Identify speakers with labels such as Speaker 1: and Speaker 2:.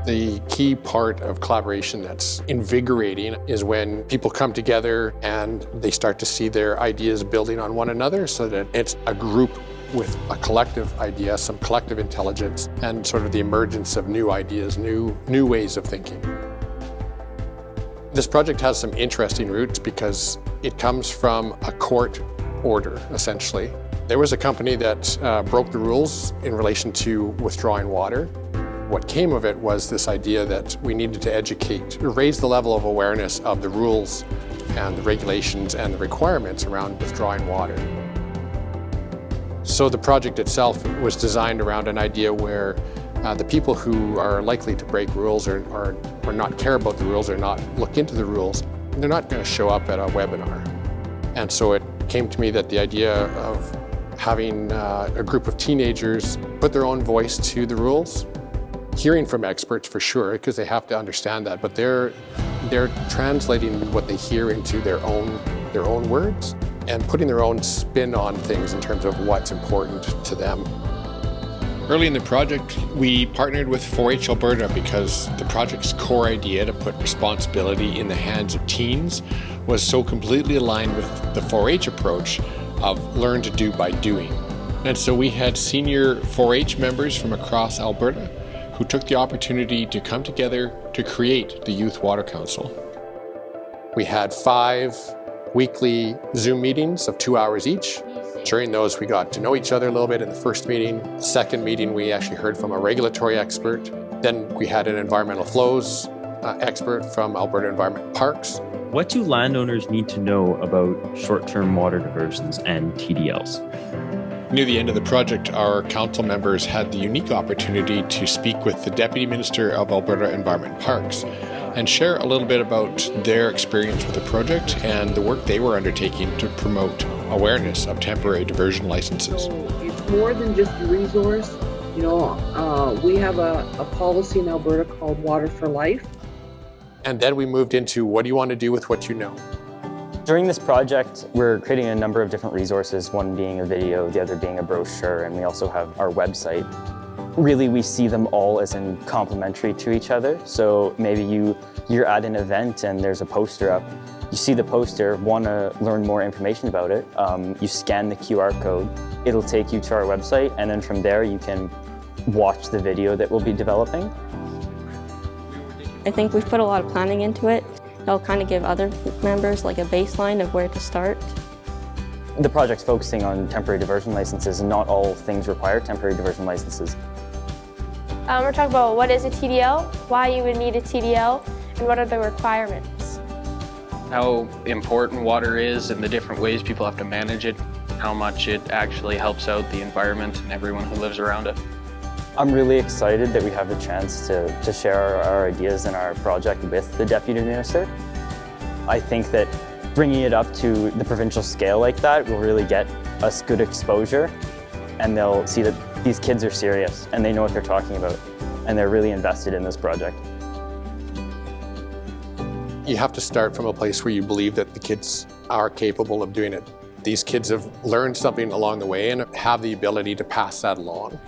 Speaker 1: The key part of collaboration that's invigorating is when people come together and they start to see their ideas building on one another, so that it's a group with a collective idea, some collective intelligence, and sort of the emergence of new ideas, new ways of thinking. This project has some interesting roots because it comes from a court order, essentially. There was a company that broke the rules in relation to withdrawing water. What came of it was this idea that we needed to educate, raise the level of awareness of the rules and the regulations and the requirements around withdrawing water. So the project itself was designed around an idea where the people who are likely to break rules or not care about the rules or not look into the rules, they're not going to show up at a webinar. And so it came to me that the idea of having a group of teenagers put their own voice to the rules, hearing from experts for sure, because they have to understand that, but they're translating what they hear into their own words and putting their own spin on things in terms of what's important to them. Early in the project, we partnered with 4-H Alberta because the project's core idea to put responsibility in the hands of teens was so completely aligned with the 4-H approach of learn to do by doing. And so we had senior 4-H members from across Alberta who took the opportunity to come together to create the Youth Water Council. We had 5 weekly Zoom meetings of 2 hours each. During those, we got to know each other a little bit in the first meeting. The second meeting, we actually heard from a regulatory expert. Then we had an environmental flows expert from Alberta Environment Parks.
Speaker 2: What do landowners need to know about short-term water diversions and TDLs?
Speaker 1: Near the end of the project, our council members had the unique opportunity to speak with the Deputy Minister of Alberta Environment Parks and share a little bit about their experience with the project and the work they were undertaking to promote awareness of temporary diversion licenses.
Speaker 3: It's more than just a resource. We have a policy in Alberta called Water for Life.
Speaker 1: And then we moved into what do you want to do with what you know?
Speaker 4: During this project, we're creating a number of different resources, one being a video, the other being a brochure, and we also have our website. Really, we see them all as in complementary to each other. So maybe you're at an event and there's a poster up. You see the poster, want to learn more information about it. You scan the QR code. It'll take you to our website, and then from there you can watch the video that we'll be developing.
Speaker 5: I think we've put a lot of planning into it. It'll kind of give other members like a baseline of where to start.
Speaker 4: The project's focusing on temporary diversion licenses, and not all things require temporary diversion licenses.
Speaker 6: We're talking about what is a TDL, why you would need a TDL, and what are the requirements.
Speaker 7: How important water is and the different ways people have to manage it, how much it actually helps out the environment and everyone who lives around it.
Speaker 4: I'm really excited that we have the chance to share our ideas and our project with the Deputy Minister. I think that bringing it up to the provincial scale like that will really get us good exposure, and they'll see that these kids are serious and they know what they're talking about, and they're really invested in this project.
Speaker 1: You have to start from a place where you believe that the kids are capable of doing it. These kids have learned something along the way and have the ability to pass that along.